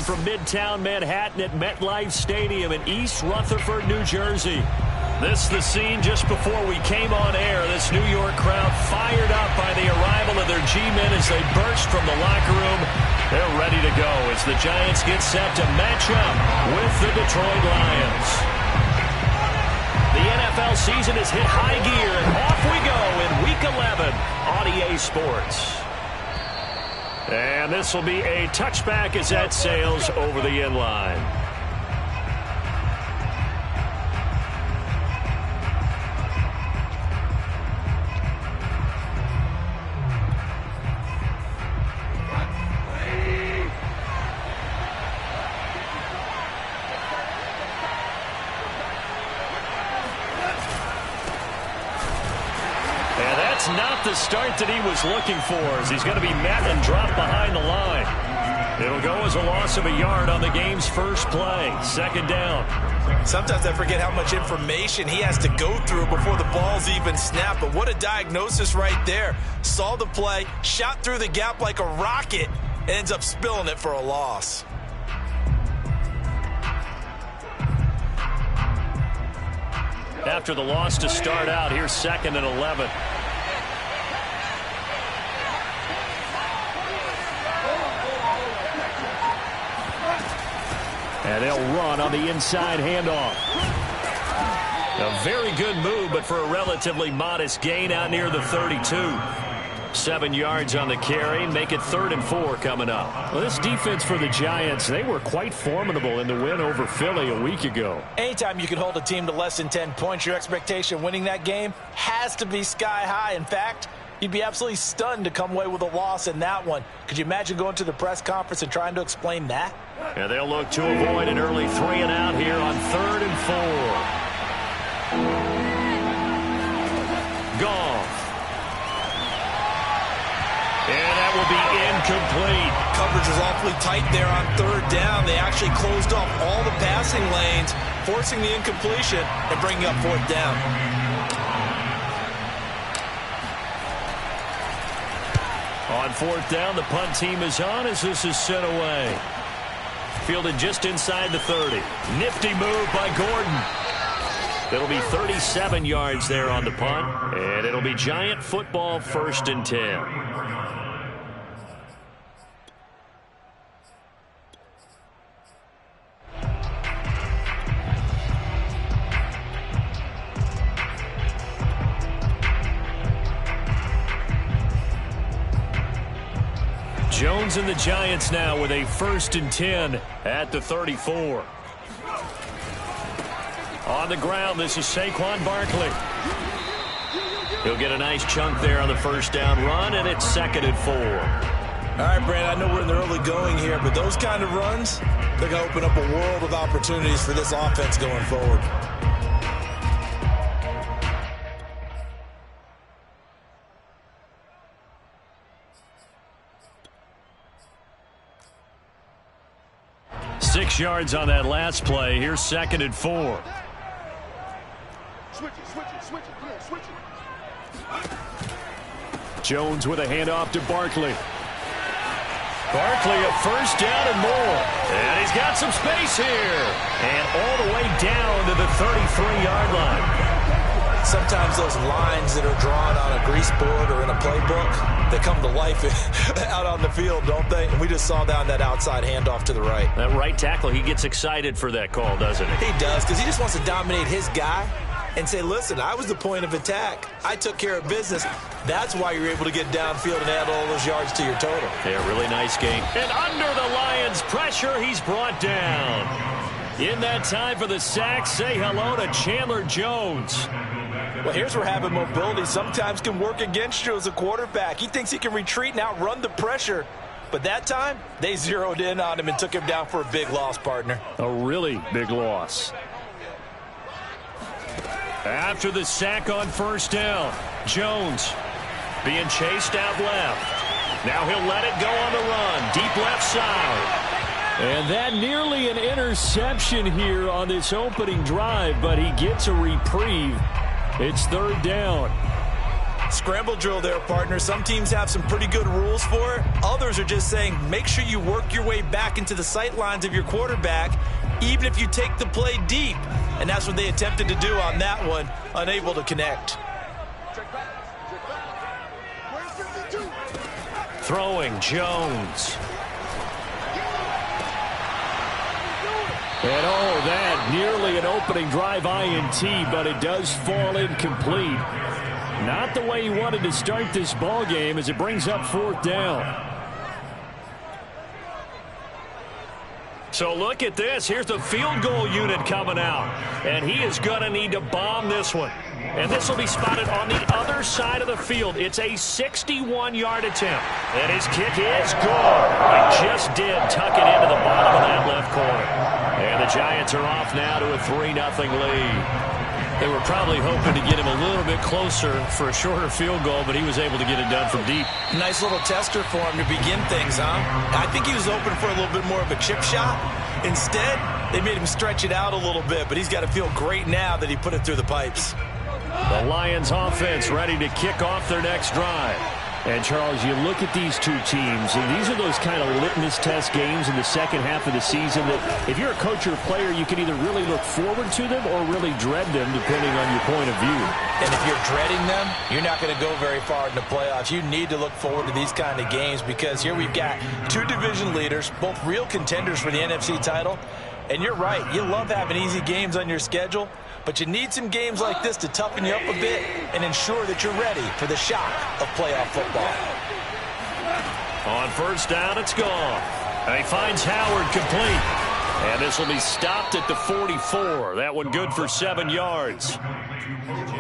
from Midtown Manhattan at MetLife Stadium in East Rutherford, New Jersey. This is the scene just before we came on air. This New York crowd fired up by the arrival of their G-men as they burst from the locker room. They're ready to go as the Giants get set to match up with the Detroit Lions. The NFL season has hit high gear, and off we go in Week 11 on EA Sports. And this will be a touchback as that sails over the end line. Not the start that he was looking for, as he's going to be met and dropped behind the line. It'll go as a loss of a yard on the game's first play. Second down. Sometimes I forget how much information he has to go through before the ball's even snapped. But what a diagnosis right there. Saw the play, shot through the gap like a rocket, and ends up spilling it for a loss. After the loss to start out, here's 2nd and 11. And they'll run on the inside handoff. A very good move, but for a relatively modest gain out near the 32. 7 yards on the carry. Make it 3rd and 4 coming up. Well, this defense for the Giants, they were quite formidable in the win over Philly a week ago. Anytime you can hold a team to less than 10 points, your expectation winning that game has to be sky high. In fact, you'd be absolutely stunned to come away with a loss in that one. Could you imagine going to the press conference and trying to explain that? And they'll look to avoid an early 3 and out here on 3rd and 4. Goff. And that will be incomplete. Coverage was awfully tight there on 3rd down. They actually closed off all the passing lanes, forcing the incompletion and bringing up 4th down. On 4th down, the punt team is on as this is sent away. Fielded just inside the 30. Nifty move by Gordon. It'll be 37 yards there on the punt, and it'll be Giant football 1st and 10. Jones and the Giants now with a 1st and 10 at the 34. On the ground, this is Saquon Barkley. He'll get a nice chunk there on the 1st down run, and it's 2nd and 4. All right, Brandon, I know we're in the early going here, but those kind of runs, they're going to open up a world of opportunities for this offense going forward. Six yards on that last play. Here's 2nd and 4. Jones with a handoff to Barkley. Barkley a 1st down and more. And he's got some space here. And all the way down to the 33-yard line. Sometimes those lines that are drawn on a grease board or in a playbook, they come to life out on the field, don't they? And we just saw down that outside handoff to the right. That right tackle, he gets excited for that call, doesn't he? He does, because he just wants to dominate his guy and say, listen, I was the point of attack. I took care of business. That's why you're able to get downfield and add all those yards to your total. Yeah, really nice game. And under the Lions' pressure, he's brought down. In that time for the sack, say hello to Chandler Jones. Well, here's where having mobility sometimes can work against you as a quarterback. He thinks he can retreat and outrun the pressure. But that time, they zeroed in on him and took him down for a big loss, partner. A really big loss. After the sack on 1st down, Jones being chased out left. Now he'll let it go on the run. Deep left side. And that nearly an interception here on this opening drive, but he gets a reprieve. It's 3rd down. Scramble drill there, partner. Some teams have some pretty good rules for it. Others are just saying make sure you work your way back into the sight lines of your quarterback, even if you take the play deep. And that's what they attempted to do on that one, unable to connect. Throwing Jones. And that nearly an opening drive INT, but it does fall incomplete. Not the way he wanted to start this ball game as it brings up 4th down. So look at this. Here's the field goal unit coming out. And he is going to need to bomb this one. And this will be spotted on the other side of the field. It's a 61-yard attempt. And his kick is good. He just did tuck it into the bottom of that left corner. And the Giants are off now to a 3-0 lead. They were probably hoping to get him a little bit closer for a shorter field goal, but he was able to get it done from deep. Nice little tester for him to begin things, huh? I think he was open for a little bit more of a chip shot. Instead, they made him stretch it out a little bit, but he's got to feel great now that he put it through the pipes. The Lions offense ready to kick off their next drive. And, Charles, you look at these two teams, and these are those kind of litmus test games in the second half of the season that if you're a coach or a player, you can either really look forward to them or really dread them, depending on your point of view. And if you're dreading them, you're not going to go very far in the playoffs. You need to look forward to these kind of games because here we've got two division leaders, both real contenders for the NFC title. And you're right, you love having easy games on your schedule, but you need some games like this to toughen you up a bit and ensure that you're ready for the shock of playoff football. On 1st down, it's gone. And he finds Howard complete. And this will be stopped at the 44. That one good for 7 yards.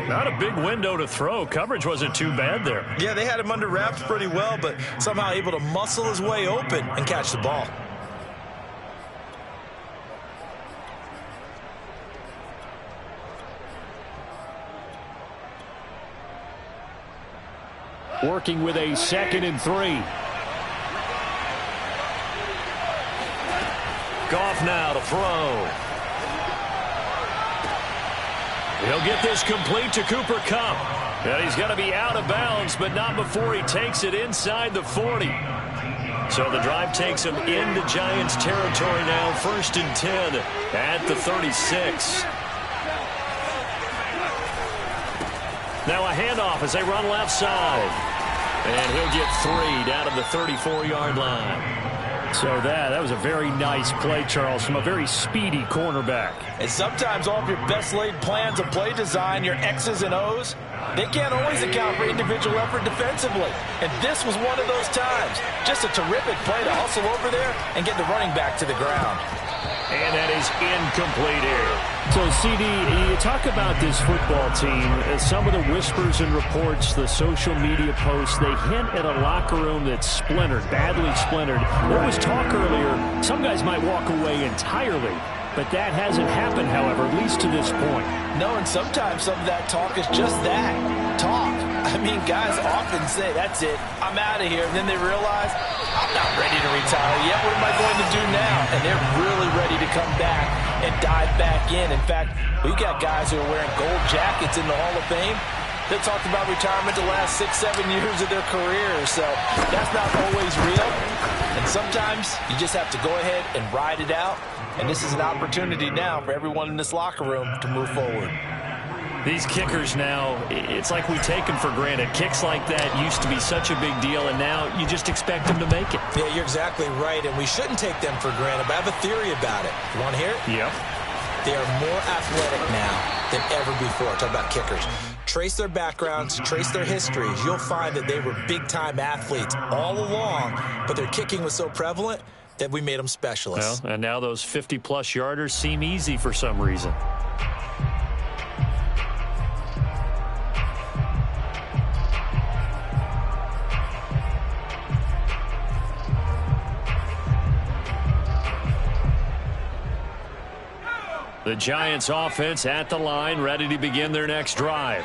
Not a big window to throw. Coverage wasn't too bad there. Yeah, they had him under wraps pretty well, but somehow able to muscle his way open and catch the ball. Working with a 2nd and 3. Goff now to throw. He'll get this complete to Cooper Kupp. And he's going to be out of bounds, but not before he takes it inside the 40. So the drive takes him into Giants territory now. 1st and 10 at the 36. Now a handoff as they run left side. And he'll get 3 down to the 34-yard line. So that was a very nice play, Charles, from a very speedy cornerback. And sometimes all of your best laid plans of play design, your X's and O's, they can't always account for individual effort defensively. And this was one of those times. Just a terrific play to hustle over there and get the running back to the ground. And that is incomplete here. So, CD, you talk about this football team. Some of the whispers and reports, the social media posts, they hint at a locker room that's splintered, badly splintered. There was talk earlier, some guys might walk away entirely. But that hasn't happened, however, at least to this point. No, and sometimes some of that talk is just that, talk. I mean, guys often say, that's it, I'm out of here. And then they realize, I'm not ready to retire yet. What am I going to do now? And they're really ready to come back and dive back in. In fact, we got guys who are wearing gold jackets in the Hall of Fame. They talked about retirement the last 6-7 years of their career. So that's not always real. And sometimes you just have to go ahead and ride it out. And this is an opportunity now for everyone in this locker room to move forward. These kickers now, it's like we take them for granted. Kicks like that used to be such a big deal, and now you just expect them to make it. Yeah, you're exactly right, and we shouldn't take them for granted, but I have a theory about it. You want to hear it? Yep. They are more athletic now than ever before. Talk about kickers. Trace their backgrounds, trace their histories. You'll find that they were big-time athletes all along, but their kicking was so prevalent that we made them specialists. Well, and now those 50-plus yarders seem easy for some reason. The Giants offense at the line, ready to begin their next drive.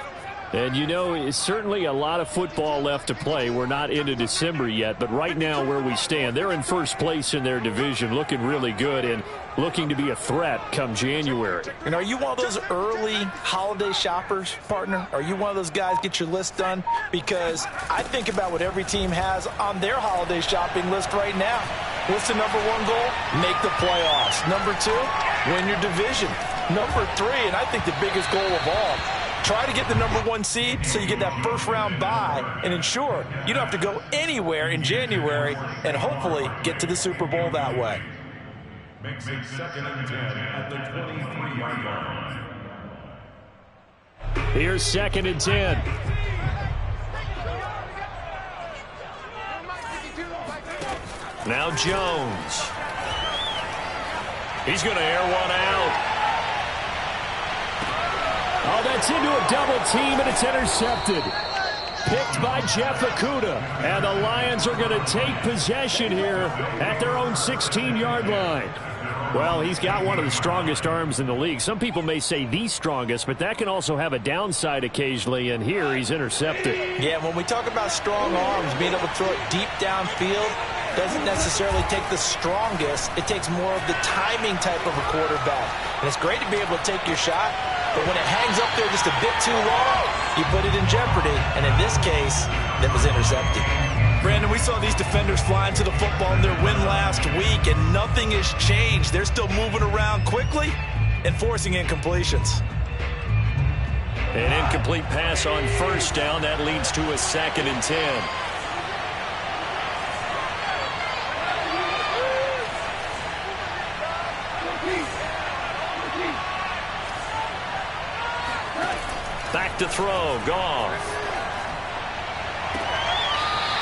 And, you know, it's certainly a lot of football left to play. We're not into December yet, but right now where we stand, they're in first place in their division, looking really good and looking to be a threat come January. And are you one of those early holiday shoppers, partner? Are you one of those guys get your list done? Because I think about what every team has on their holiday shopping list right now. What's the number one goal? Make the playoffs. Number two, win your division. Number three, and I think the biggest goal of all, try to get the number one seed so you get that first round bye and ensure you don't have to go anywhere in January and hopefully get to the Super Bowl that way. Makes it 2nd and 10 at the 23-yard line. Here's 2nd and 10. Now Jones. He's going to air one out. Oh, that's into a double team, and it's intercepted. Picked by Jeff Okudah. And the Lions are going to take possession here at their own 16-yard line. Well, he's got one of the strongest arms in the league. Some people may say the strongest, but that can also have a downside occasionally, and here he's intercepted. Yeah, when we talk about strong arms, being able to throw it deep downfield doesn't necessarily take the strongest. It takes more of the timing type of a quarterback. And it's great to be able to take your shot, but when it hangs up there just a bit too long, you put it in jeopardy. And in this case, that was intercepted. Brandon, we saw these defenders flying to the football in their win last week, and nothing has changed. They're still moving around quickly and forcing incompletions. An incomplete pass on first down. That leads to a 2nd and 10. Back to throw. Goff.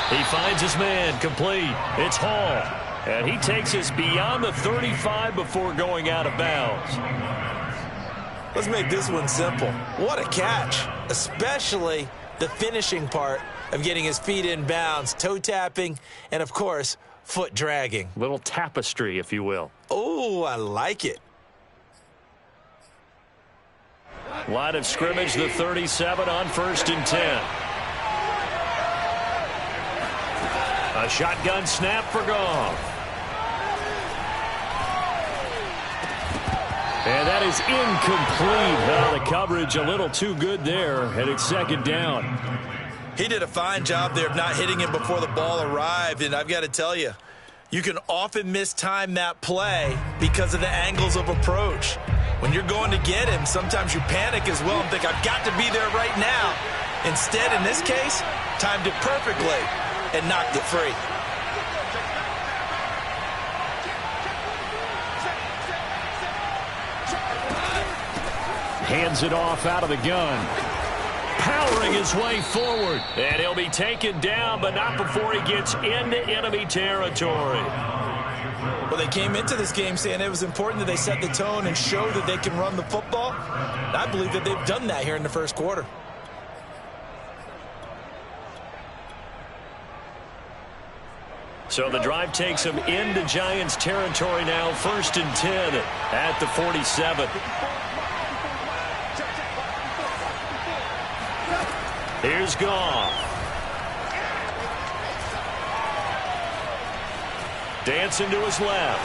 He finds his man, complete. It's Hall. And he takes us beyond the 35 before going out of bounds. Let's make this one simple. What a catch, especially the finishing part of getting his feet in bounds, toe tapping, and, of course, foot dragging. Little tapestry, if you will. Oh, I like it. Line of scrimmage, the 37 on 1st and 10. A shotgun snap for Goff. And that is incomplete. The coverage a little too good there, and it's 2nd down. He did a fine job there of not hitting him before the ball arrived, and I've got to tell you, you can often mistime that play because of the angles of approach. When you're going to get him, sometimes you panic as well and think, I've got to be there right now. Instead, in this case, timed it perfectly and knocked it free. Hands it off out of the gun. Powering his way forward. And he'll be taken down, but not before he gets into enemy territory. Well, they came into this game saying it was important that they set the tone and show that they can run the football. And I believe that they've done that here in the first quarter. So the drive takes them into Giants territory now. 1st and 10 at the 47. Here's Goff. Dancing to his left.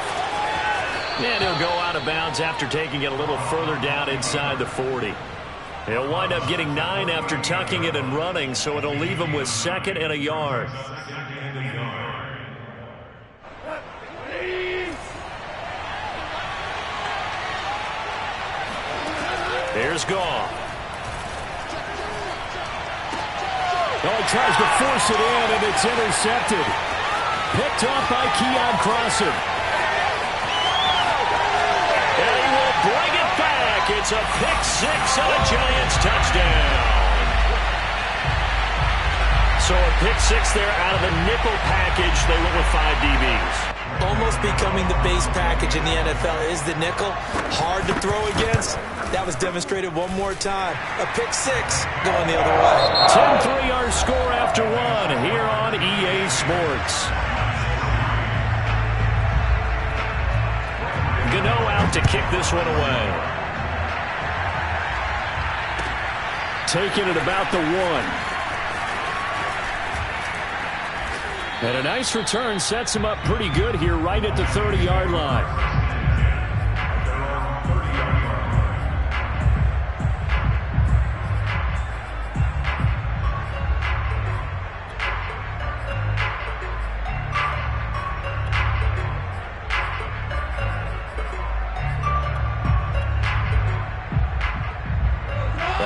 And he'll go out of bounds after taking it a little further down inside the 40. He'll wind up getting 9 after tucking it and running, so it'll leave him with 2nd and a yard. Here's Goff. Oh, he tries to force it in, and it's intercepted. Picked off by Keon Crossan. And he will bring it back. It's a pick six and a Giants touchdown. So a pick six there out of the nickel package. They went with 5 DBs. Almost becoming the base package in the NFL is the nickel. Hard to throw against. That was demonstrated one more time. A pick six going the other way. 10-3 our score after 1 here on EA Sports. Gano out to kick this one away. taken at about the 1. And a nice return sets him up pretty good here right at the 30-yard line.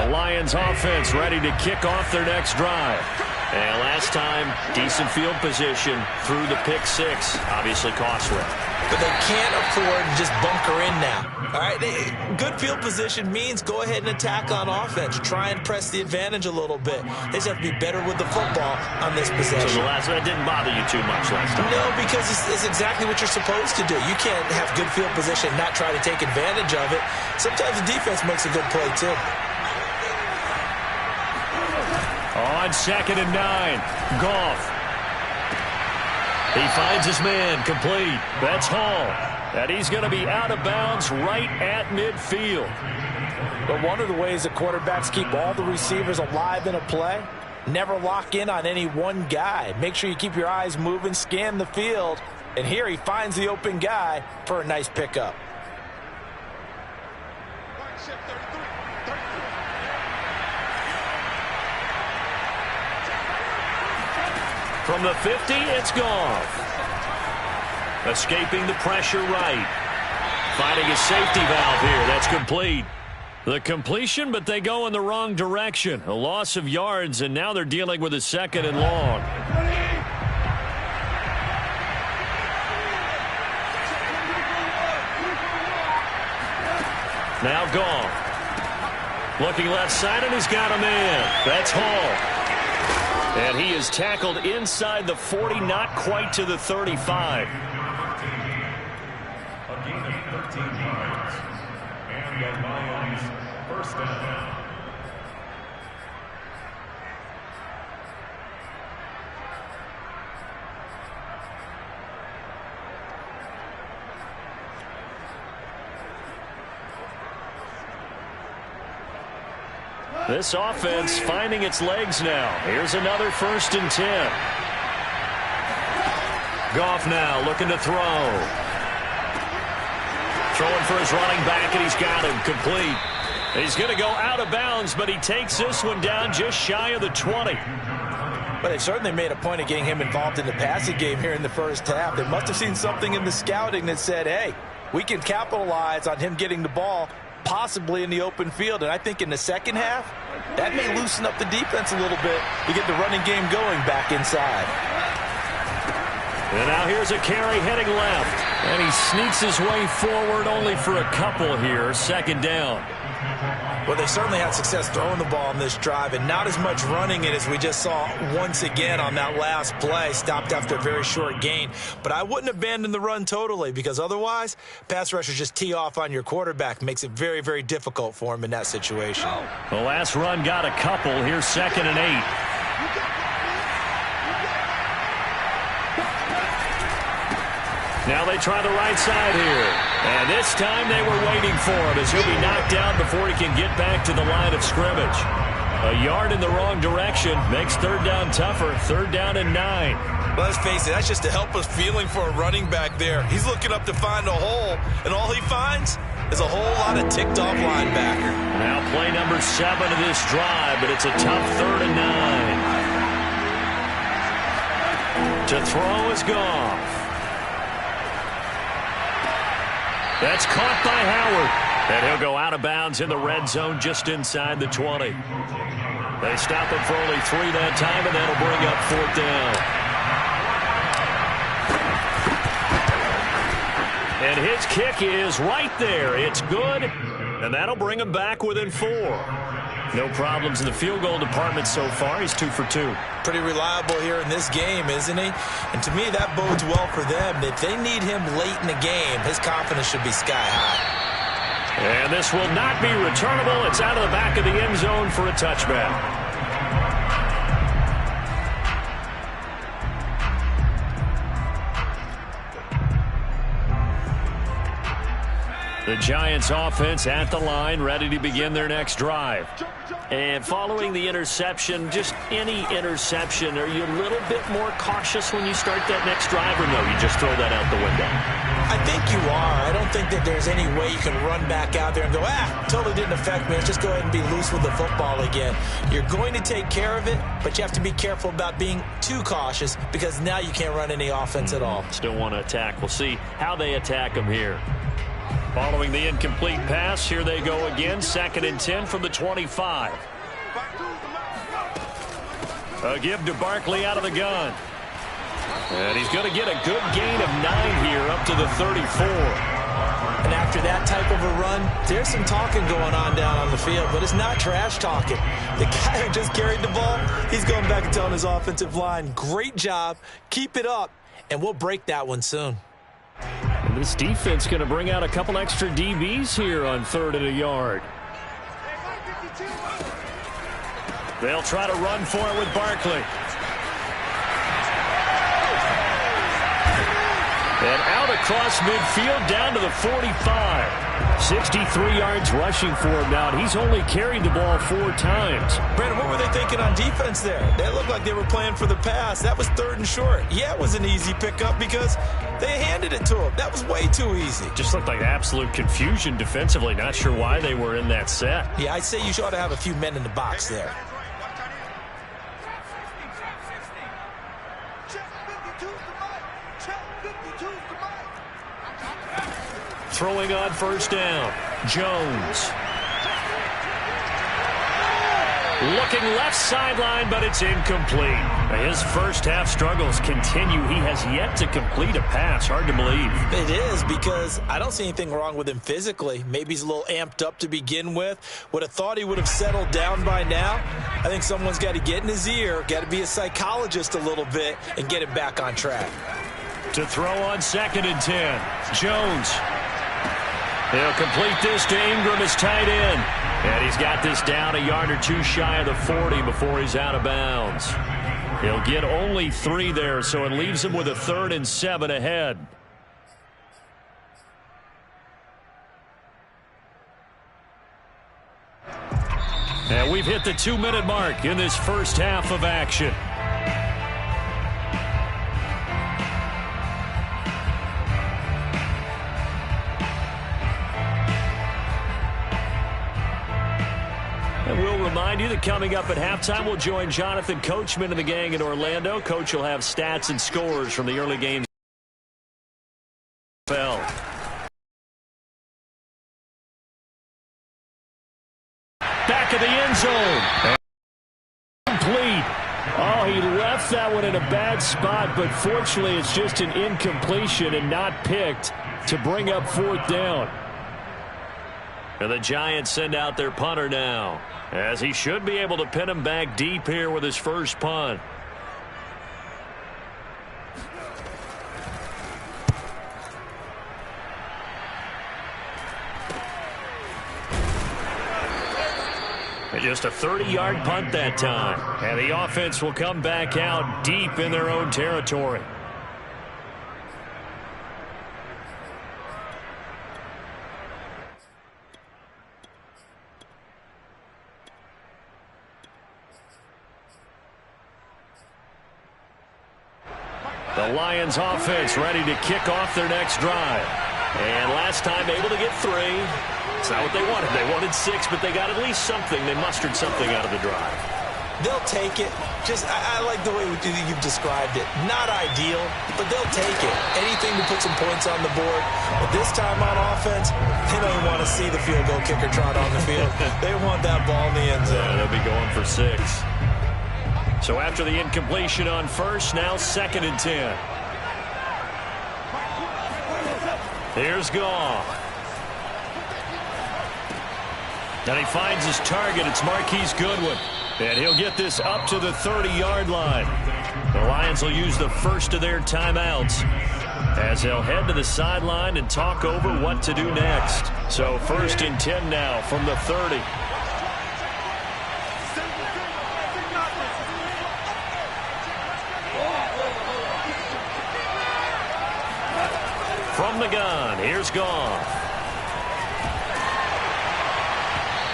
Lions offense ready to kick off their next drive. And last time, decent field position through the pick 6. Obviously costly. But they can't afford to just bunker in now. All right, good field position means go ahead and attack on offense. Try and press the advantage a little bit. They just have to be better with the football on this possession. So the last one didn't bother you too much last time? No, because it's exactly what you're supposed to do. You can't have good field position and not try to take advantage of it. Sometimes the defense makes a good play, too. On 2nd and 9, Goff. He finds his man, complete. That's Hall. And he's going to be out of bounds right at midfield. But one of the ways that quarterbacks keep all the receivers alive in a play, never lock in on any one guy. Make sure you keep your eyes moving, scan the field. And here he finds the open guy for a nice pickup. From the 50, it's Goff. Escaping the pressure right. Finding a safety valve here. That's complete. The completion, but they go in the wrong direction. A loss of yards, and now they're dealing with a 2nd and long. Now Goff. Looking left side, and he's got a man. That's Hall. And he is tackled inside the 40, not quite to the 35. A gain of 13 yards. And the Lions first down. This offense finding its legs now. Here's another 1st and 10. Goff now looking to throw. Throwing for his running back, and he's got him complete. He's going to go out of bounds, but he takes this one down just shy of the 20. But they certainly made a point of getting him involved in the passing game here in the first half. They must have seen something in the scouting that said, hey, we can capitalize on him getting the ball possibly in the open field. And I think in the second half, that may loosen up the defense a little bit to get the running game going back inside. And now here's a carry heading left. And he sneaks his way forward only for a couple here. 2nd down. Well, they certainly had success throwing the ball on this drive, and not as much running it as we just saw once again on that last play. Stopped after a very short gain. But I wouldn't abandon the run totally, because otherwise, pass rushers just tee off on your quarterback. Makes it very, very difficult for him in that situation. The last run got a couple. Here's 2nd and 8. Now they try the right side here. And this time they were waiting for him as he'll be knocked down before he can get back to the line of scrimmage. A yard in the wrong direction makes 3rd down tougher. 3rd down and 9. Well, let's face it, that's just a helpless feeling for a running back there. He's looking up to find a hole, and all he finds is a whole lot of ticked-off linebacker. Now play number 7 of this drive, but it's a tough 3rd and 9. To throw is Goff. That's caught by Howard. And he'll go out of bounds in the red zone just inside the 20. They stop him for only 3 that time, and that'll bring up 4th down. And his kick is right there. It's good, and that'll bring him back within 4. No problems in the field goal department so far. He's 2 for 2. Pretty reliable here in this game, isn't he? And to me, that bodes well for them. If they need him late in the game, his confidence should be sky high. And this will not be returnable. It's out of the back of the end zone for a touchback. The Giants offense at the line, ready to begin their next drive. And following the interception, just any interception, are you a little bit more cautious when you start that next drive, or no, you just throw that out the window? I think you are. I don't think that there's any way you can run back out there and go, totally didn't affect me. Let's just go ahead and be loose with the football again. You're going to take care of it, but you have to be careful about being too cautious because now you can't run any offense at all. Still want to attack. We'll see how they attack them here. Following the incomplete pass, here they go again. 2nd and 10 from the 25. A give to Barkley out of the gun. And he's going to get a good gain of 9 here up to the 34. And after that type of a run, there's some talking going on down on the field, but it's not trash talking. The guy who just carried the ball, he's going back and telling his offensive line, great job, keep it up, and we'll break that one soon. And this defense going to bring out a couple extra DBs here on 3rd and a yard. They'll try to run for it with Barkley. And out across midfield down to the 45. 63 yards rushing for him now, and he's only carried the ball 4 times. Brandon, what were they thinking on defense there? They looked like they were playing for the pass. That was 3rd and short. Yeah, it was an easy pickup because they handed it to him. That was way too easy. Just looked like absolute confusion defensively. Not sure why they were in that set. Yeah, I'd say you ought to have a few men in the box there. Throwing on 1st down, Jones. Looking left sideline, but it's incomplete. His first half struggles continue. He has yet to complete a pass. Hard to believe. It is, because I don't see anything wrong with him physically. Maybe he's a little amped up to begin with. Would have thought he would have settled down by now. I think someone's got to get in his ear, got to be a psychologist a little bit, and get him back on track. To throw on 2nd and 10, Jones. He'll complete this to Ingram as tight end. And he's got this down a yard or 2 shy of the 40 before he's out of bounds. He'll get only 3 there, so it leaves him with a 3rd and 7 ahead. And we've hit the 2-minute mark in this first half of action. And we'll remind you that coming up at halftime, we'll join Jonathan Coachman and the gang in Orlando. Coach will have stats and scores from the early games. Back of the end zone. Complete. Oh, he left that one in a bad spot, but fortunately it's just an incompletion and not picked to bring up 4th down. And the Giants send out their punter now, as he should be able to pin him back deep here with his first punt. And just a 30-yard punt that time. And the offense will come back out deep in their own territory. The Lions offense ready to kick off their next drive. And last time able to get 3. It's not what they wanted. They wanted 6, but they got at least something. They mustered something out of the drive. They'll take it. I like the way you've described it. Not ideal, but they'll take it. Anything to put some points on the board. But this time on offense, they don't want to see the field goal kicker trot on the field. They want that ball in the end zone. Yeah, they'll be going for 6. So after the incompletion on 1st, now 2nd and 10. Here's Goff. And he finds his target. It's Marquise Goodwin. And he'll get this up to the 30-yard line. The Lions will use the first of their timeouts as they'll head to the sideline and talk over what to do next. So 1st and 10 now from the 30. From the gun, here's Goff.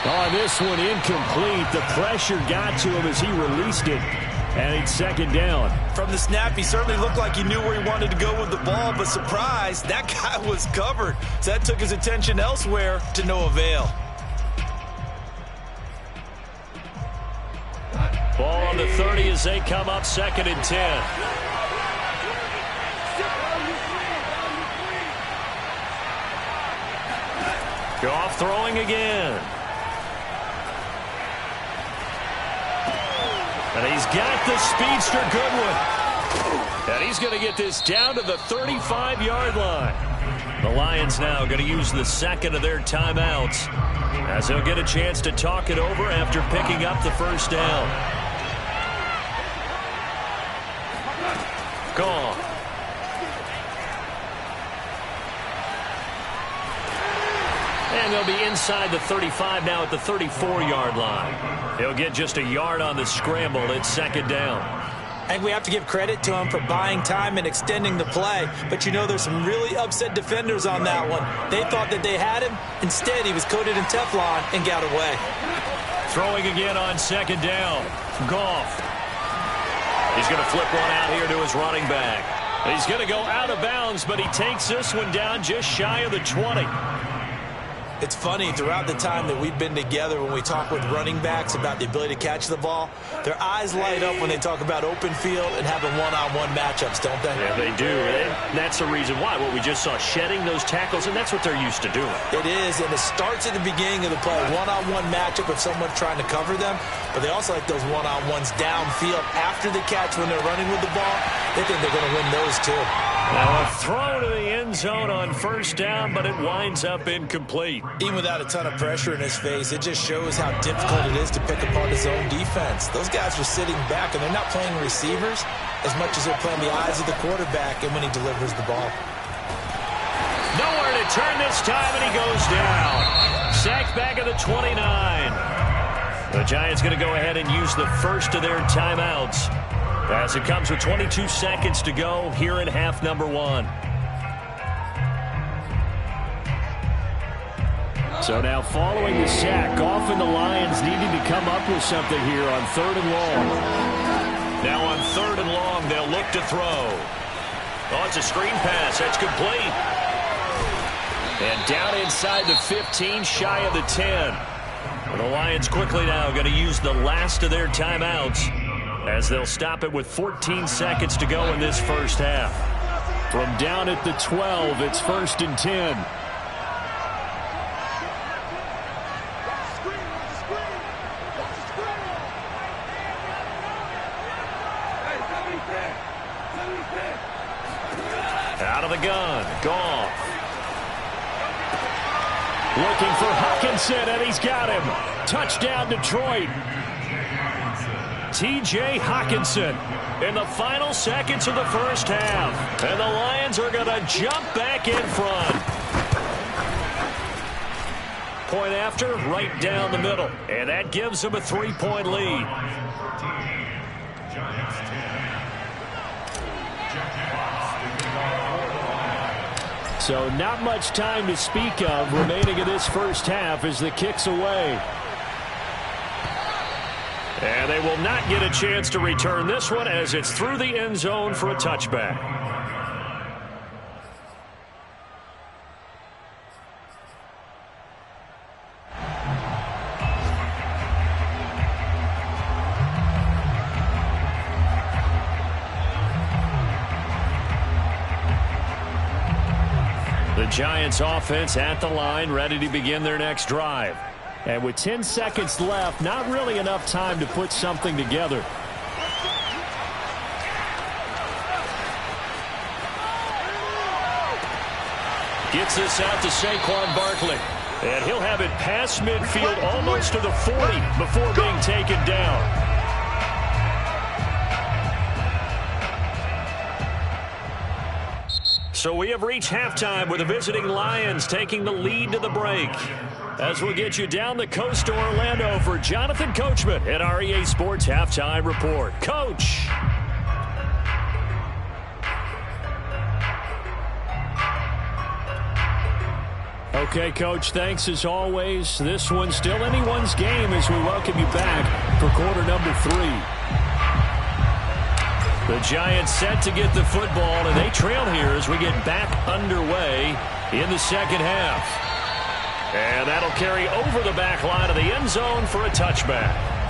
On this one, incomplete. The pressure got to him as he released it. And it's second down. From the snap, he certainly looked like he knew where he wanted to go with the ball, but surprise, that guy was covered. So that took his attention elsewhere to no avail. Ball on the 30 as they come up 2nd and 10. Goff throwing again. And he's got the speedster Goodwin. And he's going to get this down to the 35-yard line. The Lions now going to use the second of their timeouts as they'll get a chance to talk it over after picking up the first down. Gone. And they'll be inside the 35 now at the 34-yard line. He'll get just a yard on the scramble. It's second down. I think we have to give credit to him for buying time and extending the play. But, you know, there's some really upset defenders on that one. They thought that they had him. Instead, he was coated in Teflon and got away. Throwing again on second down. Goff. He's going to flip one out here to his running back. He's going to go out of bounds, but he takes this one down just shy of the 20. It's funny, throughout the time that we've been together, when we talk with running backs about the ability to catch the ball, their eyes light up when they talk about open field and having one-on-one matchups, don't they? Yeah, they do. And that's the reason why. What we just saw, shedding those tackles, and that's what they're used to doing. It is, and it starts at the beginning of the play. One-on-one matchup if someone's trying to cover them, but they also like those one-on-ones downfield after the catch when they're running with the ball. They think they're going to win those too. Now a throw to the end zone on first down, but it winds up incomplete. Even without a ton of pressure in his face, it just shows how difficult it is to pick apart his own defense. Those guys are sitting back, and they're not playing receivers as much as they're playing the eyes of the quarterback and when he delivers the ball. Nowhere to turn this time, and he goes down. Sacked back at the 29. The Giants going to go ahead and use the first of their timeouts as it comes with 22 seconds to go here in half number one. So now following the sack, Goff and the Lions needing to come up with something here on 3rd and long. Now on 3rd and long, they'll look to throw. Oh, it's a screen pass. That's complete. And down inside the 15, shy of the 10. And the Lions quickly now going to use the last of their timeouts as they'll stop it with 14 seconds to go in this first half. From down at the 12, it's 1st and 10. Out of the gun, Goff. Looking for Hockenson, and he's got him. Touchdown, Detroit. T.J. Hockenson in the final seconds of the first half. And the Lions are going to jump back in front. Point after, right down the middle. And that gives them a 3-point lead. So not much time to speak of remaining in this first half as the kick's away. And they will not get a chance to return this one as it's through the end zone for a touchback. The Giants offense at the line, ready to begin their next drive. And with 10 seconds left, not really enough time to put something together. Gets this out to Saquon Barkley. And he'll have it past midfield almost to the 40 before being taken down. So we have reached halftime with the visiting Lions taking the lead to the break. As we'll get you down the coast to Orlando for Jonathan Coachman at our EA Sports Halftime Report. Coach. Okay, Coach, thanks as always. This one's still anyone's game as we welcome you back for quarter number 3. The Giants set to get the football, and they trail here as we get back underway in the second half. And that'll carry over the back line of the end zone for a touchback.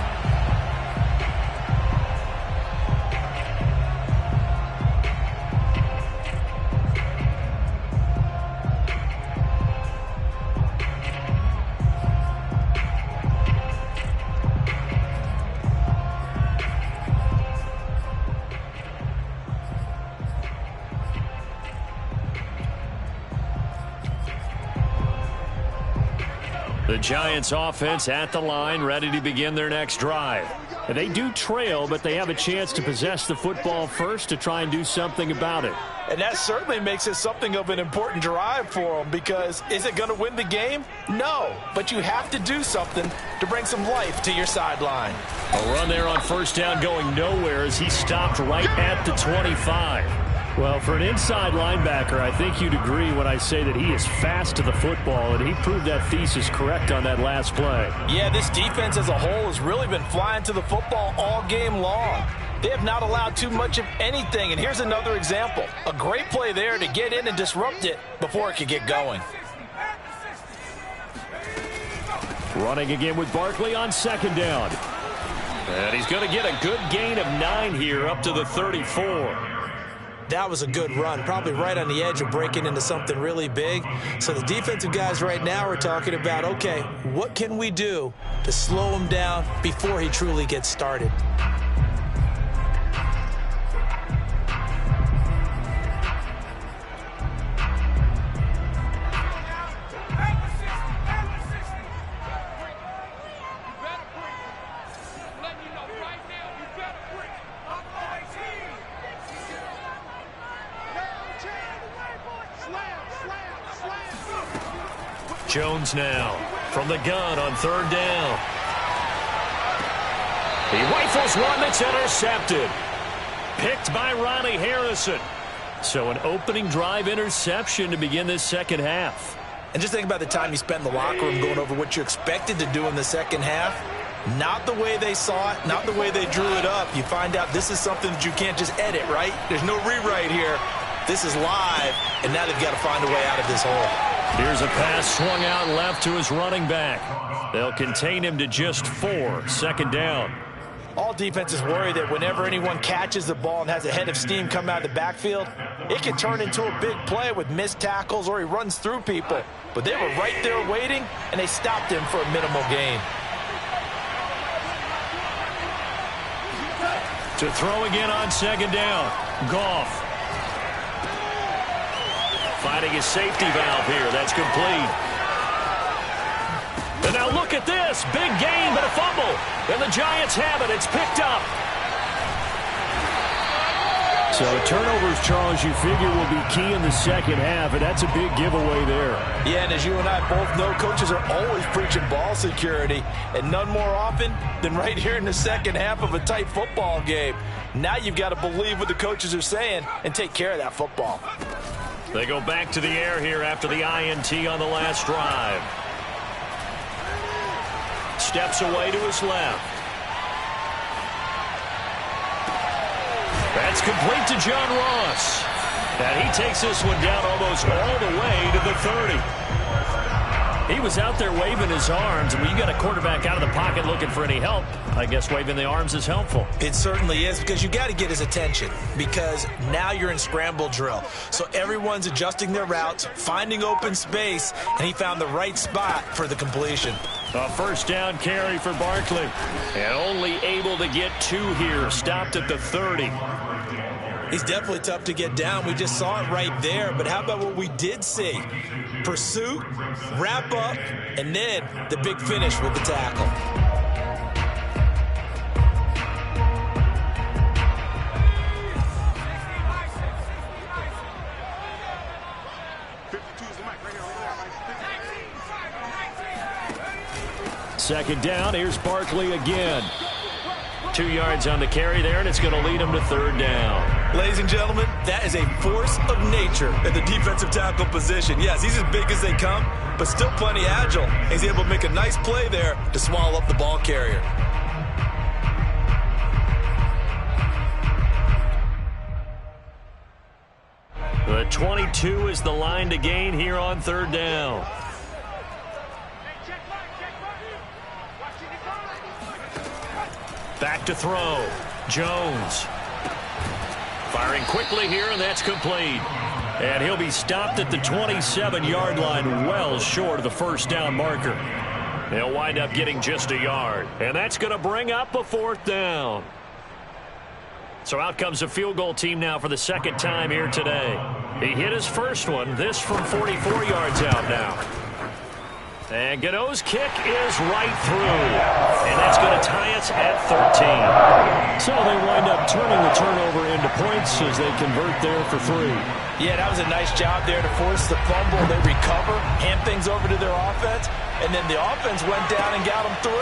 The Giants offense at the line, ready to begin their next drive. And they do trail, but they have a chance to possess the football first to try and do something about it. And that certainly makes it something of an important drive for them, because is it going to win the game? No, but you have to do something to bring some life to your sideline. A run there on first down going nowhere as he stopped right at the 25. Well, for an inside linebacker, I think you'd agree when I say that he is fast to the football, and he proved that thesis correct on that last play. Yeah, this defense as a whole has really been flying to the football all game long. They have not allowed too much of anything, and here's another example. A great play there to get in and disrupt it before it could get going. Running again with Barkley on second down. And he's going to get a good gain of 9 here up to the 34. That was a good run, probably right on the edge of breaking into something really big. So the defensive guys right now are talking about, okay, what can we do to slow him down before he truly gets started? Jones now from the gun on third down. He rifles one that's intercepted. Picked by Ronnie Harrison. So an opening drive interception to begin this second half. And just think about the time you spent in the locker room going over what you expected to do in the second half. Not the way they saw it, not the way they drew it up. You find out this is something that you can't just edit, right? There's no rewrite here. This is live, and now they've got to find a way out of this hole. Here's a pass swung out left to his running back. They'll contain him to just 4. Second down. All defenses worry that whenever anyone catches the ball and has a head of steam come out of the backfield, it can turn into a big play with missed tackles or he runs through people. But they were right there waiting, and they stopped him for a minimal gain. To throw again on second down. Goff. Finding his safety valve here. That's complete. And now look at this. Big gain, but a fumble. And the Giants have it. It's picked up. So turnovers, Charles, you figure will be key in the second half, and that's a big giveaway there. Yeah, and as you and I both know, coaches are always preaching ball security, and none more often than right here in the second half of a tight football game. Now you've got to believe what the coaches are saying and take care of that football. They go back to the air here after the INT on the last drive. Steps away to his left. That's complete to John Ross. And he takes this one down almost all the way to the 30. He was out there waving his arms, and when you got a quarterback out of the pocket looking for any help, I guess waving the arms is helpful. It certainly is, because you got to get his attention, because now you're in scramble drill. So everyone's adjusting their routes, finding open space, and he found the right spot for the completion. A first down carry for Barkley. And only able to get 2 here. Stopped at the 30. He's definitely tough to get down. We just saw it right there. But how about what we did see? Pursuit, wrap up, and then the big finish with the tackle. Second down, here's Barkley again. 2 yards on the carry there, and it's going to lead him to third down. Ladies and gentlemen, That is a force of nature at the defensive tackle position. Yes, he's as big as they come, but still plenty agile. He's able to make a nice play there to swallow up the ball carrier. The 22 is the line to gain here on third down. Back to throw. Jones. Firing quickly here, and that's complete. And he'll be stopped at the 27-yard line, well short of the first down marker. He'll wind up getting just a yard. And that's going to bring up a fourth down. So out comes a field goal team now for the second time here today. He hit his first one, this from 44 yards out now. And Gano's kick is right through. And that's going to tie us at 13. So they wind up turning the turnover into points as they convert there for 3. Yeah, that was a nice job there to force the fumble. They recover, hand things over to their offense, and then the offense went down and got them 3.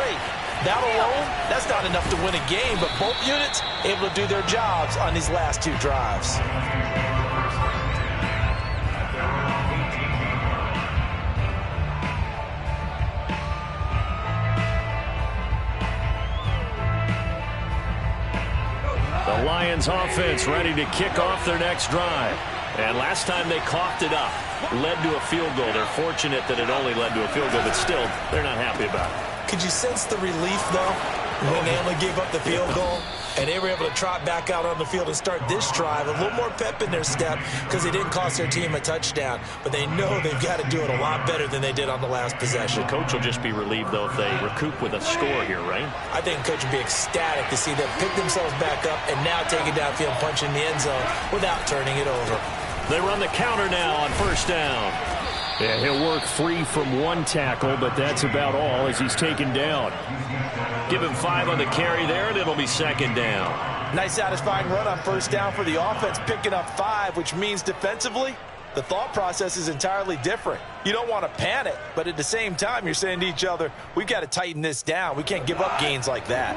That alone, that's not enough to win a game, but both units able to do their jobs on these last 2 drives. The Lions offense ready to kick off their next drive. And last time they coughed it up, led to a field goal. They're fortunate that it only led to a field goal, but still, they're not happy about it. Could you sense the relief, though, when they only gave up the field goal? And they were able to trot back out on the field and start this drive. A little more pep in their step because they didn't cost their team a touchdown. But they know they've got to do it a lot better than they did on the last possession. The coach will just be relieved, though, if they recoup with a score here, right? I think the coach would be ecstatic to see them pick themselves back up and now take it downfield, punch in the end zone without turning it over. They run the counter now on first down. Yeah, he'll work free from 1 tackle, but that's about all as he's taken down. Give him 5 on the carry there, and it'll be second down. Nice satisfying run on first down for the offense, picking up 5, which means defensively, the thought process is entirely different. You don't want to panic, but at the same time, you're saying to each other, we've got to tighten this down. We can't give up gains like that.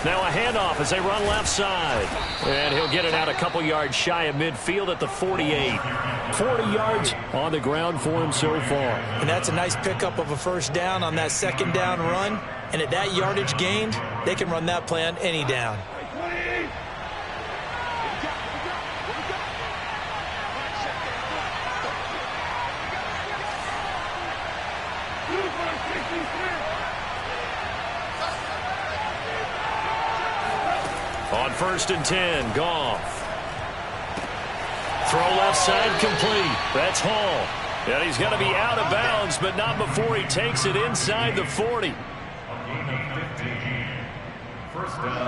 Now a handoff as they run left side. And he'll get it out a couple yards shy of midfield at the 48. 40 yards on the ground for him so far. And that's a nice pickup of a first down on that second down run. And at that yardage gained, they can run that play on any down. On first and 10, Goff. Throw left side complete. That's Hall. And he's going to be out of bounds, but not before he takes it inside the 40.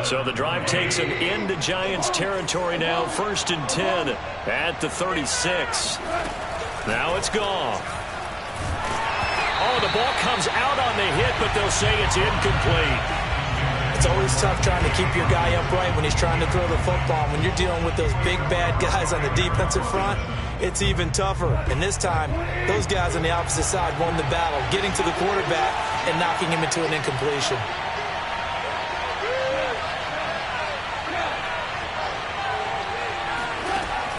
So the drive takes him into Giants territory now. First and 10 at the 36. Now it's Goff. Oh, the ball comes out on the hit, but they'll say it's incomplete. It's always tough trying to keep your guy upright when he's trying to throw the football. When you're dealing with those big, bad guys on the defensive front, it's even tougher. And this time, those guys on the opposite side won the battle, getting to the quarterback and knocking him into an incompletion.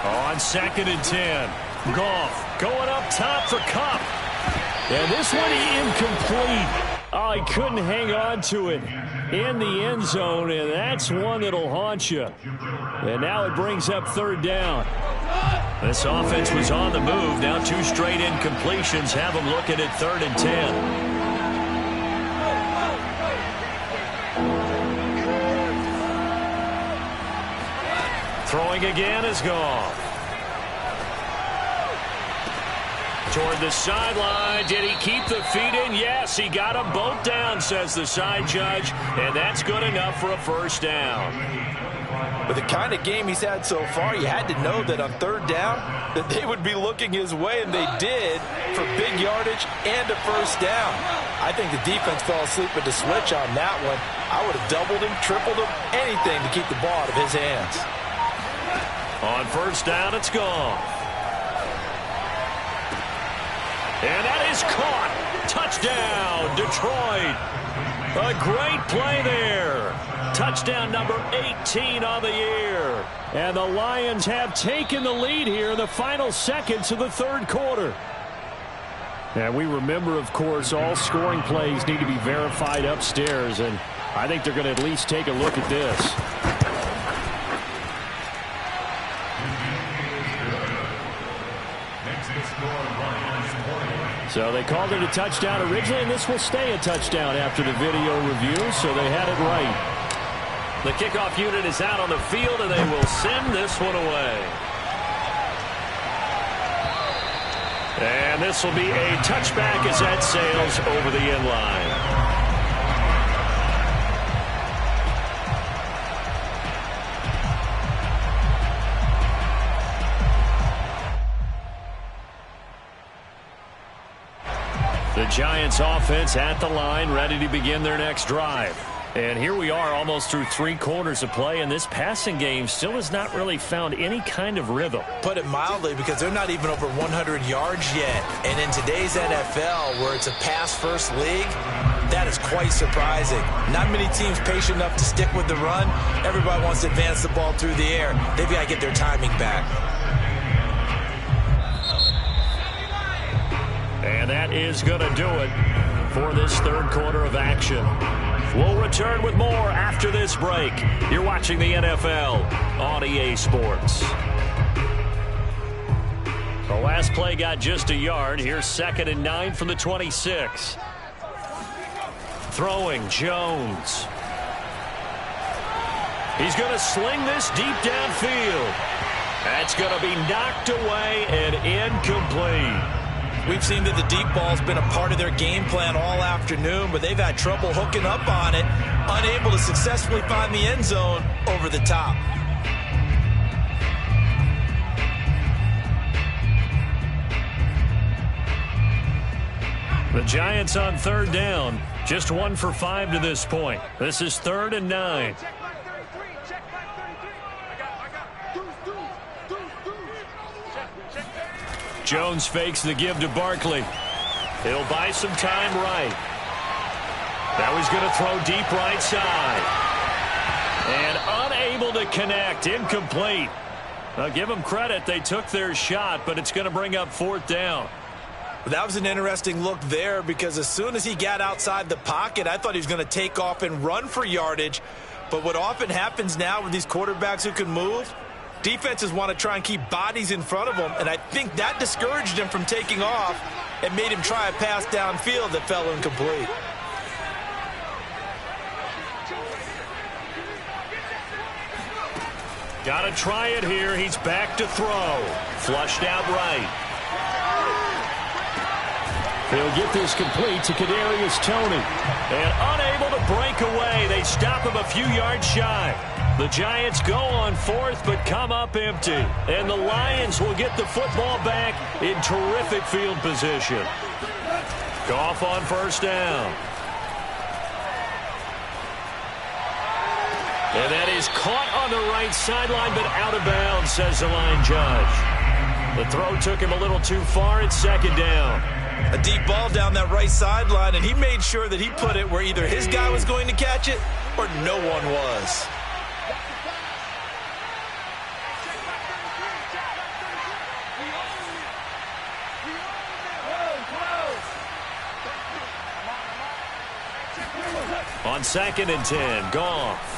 On second and 10, Goff going up top for Kupp. And this one incomplete. Oh, he couldn't hang on to it in the end zone, and that's one that'll haunt you. And now it brings up third down. This offense was on the move. Now 2 straight incompletions have them looking at third and 10. Throwing again is Goff. Toward the sideline. Did he keep the feet in? Yes, he got them both down, says the side judge. And that's good enough for a first down. With the kind of game he's had so far, you had to know that on third down that they would be looking his way, and they did for big yardage and a first down. I think the defense fell asleep at the switch on that one. I would have doubled him, tripled him, anything to keep the ball out of his hands. On first down, it's Goff. And that is caught. Touchdown, Detroit. A great play there. Touchdown number 18 on the year. And the Lions have taken the lead here in the final seconds of the third quarter. And we remember, of course, all scoring plays need to be verified upstairs, and I think they're going to at least take a look at this. So they called it a touchdown originally, and this will stay a touchdown after the video review, so they had it right. The kickoff unit is out on the field, and they will send this one away. And this will be a touchback as that sails over the end line. The Giants offense at the line, ready to begin their next drive. And here we are almost through 3 quarters of play, and this passing game still has not really found any kind of rhythm. Put it mildly, because they're not even over 100 yards yet. And in today's NFL, where it's a pass-first league, that is quite surprising. Not many teams patient enough to stick with the run. Everybody wants to advance the ball through the air. They've got to get their timing back. And that is going to do it for this third quarter of action. We'll return with more after this break. You're watching the NFL on EA Sports. The last play got just a yard. Here's 2nd and 9 from the 26. Throwing, Jones. He's going to sling this deep downfield. That's going to be knocked away and incomplete. We've seen that the deep ball's been a part of their game plan all afternoon, but they've had trouble hooking up on it, unable to successfully find the end zone over the top. The Giants on 3rd down, just 1 for 5 to this point. This is 3rd and 9. Jones fakes the give to Barkley. He'll buy some time right. Now he's going to throw deep right side. And unable to connect. Incomplete. I'll give them credit. They took their shot, but it's going to bring up 4th down. That was an interesting look there, because as soon as he got outside the pocket, I thought he was going to take off and run for yardage. But what often happens now with these quarterbacks who can move, defenses want to try and keep bodies in front of him, and I think that discouraged him from taking off and made him try a pass downfield that fell incomplete. Got to try it here. He's back to throw. Flushed out right. He'll get this complete to Kadarius Toney. And unable to break away. They stop him a few yards shy. The Giants go on 4th, but come up empty. And the Lions will get the football back in terrific field position. Goff on 1st down. And that is caught on the right sideline, but out of bounds, says the line judge. The throw took him a little too far. It's 2nd down. A deep ball down that right sideline, and he made sure that he put it where either his guy was going to catch it or no one was. On 2nd and 10, Goff.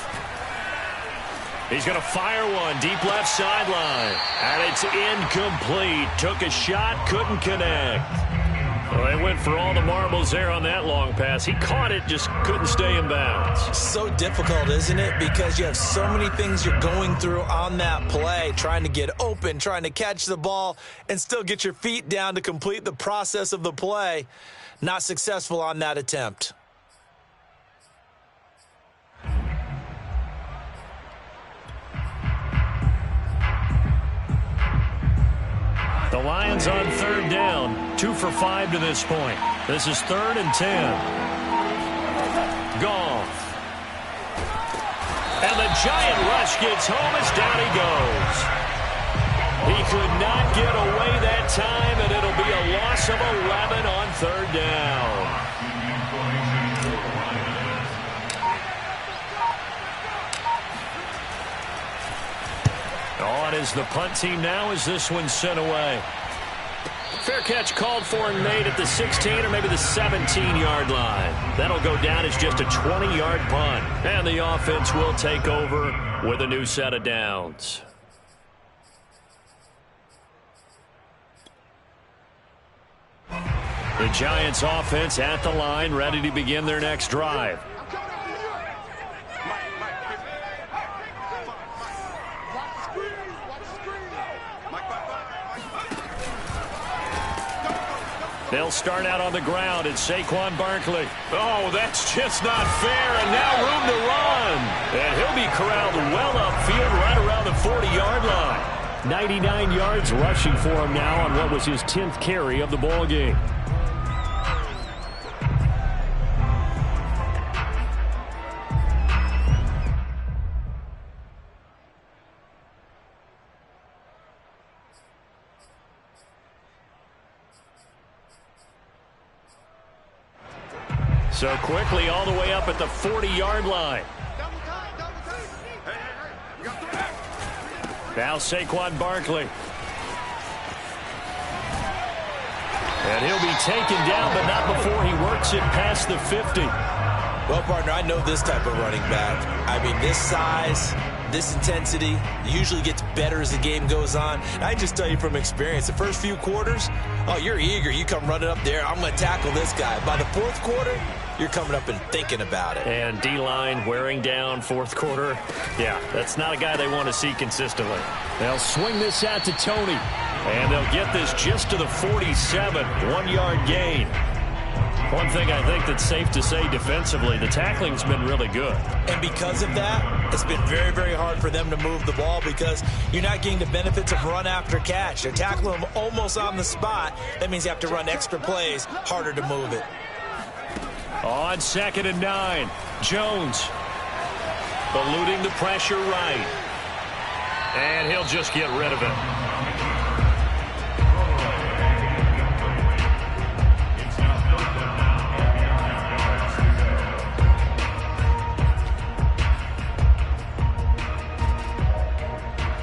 He's going to fire one, deep left sideline. And it's incomplete. Took a shot, couldn't connect. Well, they went for all the marbles there on that long pass. He caught it, just couldn't stay in bounds. So difficult, isn't it? Because you have so many things you're going through on that play, trying to get open, trying to catch the ball, and still get your feet down to complete the process of the play. Not successful on that attempt. The Lions on 3rd down, 2 for 5 to this point. This is 3rd and 10. Goff. And the giant rush gets home as down he goes. He could not get away that time, and it'll be a loss of 11 on 3rd down. On is the punt team now as this one's sent away. Fair catch called for and made at the 16 or maybe the 17-yard line. That'll go down as just a 20-yard punt. And the offense will take over with a new set of downs. The Giants offense at the line, ready to begin their next drive. They'll start out on the ground. It's Saquon Barkley. Oh, that's just not fair, and now room to run. And he'll be corralled well upfield right around the 40-yard line. 99 yards rushing for him now on what was his 10th carry of the ball game. So quickly all the way up at the 40-yard line. Now Saquon Barkley. And he'll be taken down, but not before he works it past the 50. Well, partner, I know this type of running back. I mean, this size, this intensity usually gets better as the game goes on. And I just tell you from experience, the first few quarters, oh, you're eager. You come running up there, I'm going to tackle this guy. By the fourth quarter, you're coming up and thinking about it. And D-line wearing down fourth quarter. Yeah, that's not a guy they want to see consistently. They'll swing this out to Tony. And they'll get this just to the 47, 1-yard gain. One thing I think that's safe to say defensively, the tackling's been really good. And because of that, it's been very, very hard for them to move the ball because you're not getting the benefits of run after catch. They're tackling them almost on the spot. That means you have to run extra plays, harder to move it. On 2nd and 9, Jones eluding the pressure right. And he'll just get rid of it.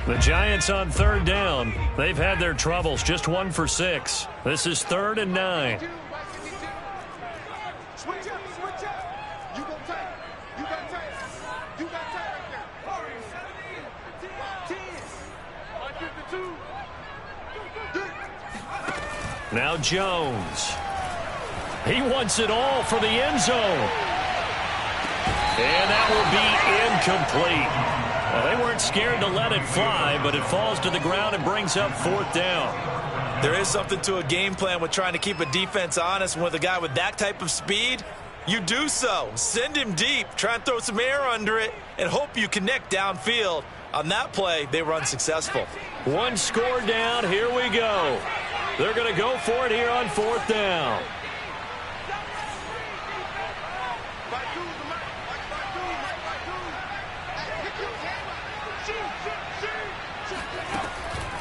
The Giants on 3rd down. They've had their troubles, just 1 for 6. This is 3rd and 9. Now Jones. He wants it all for the end zone. And that will be incomplete. Well, they weren't scared to let it fly, but it falls to the ground and brings up 4th down. There is something to a game plan with trying to keep a defense honest. With a guy with that type of speed, you do so. Send him deep, try and throw some air under it, and hope you connect downfield. On that play, they were unsuccessful. 1 score down. Here we go. They're going to go for it here on 4th down.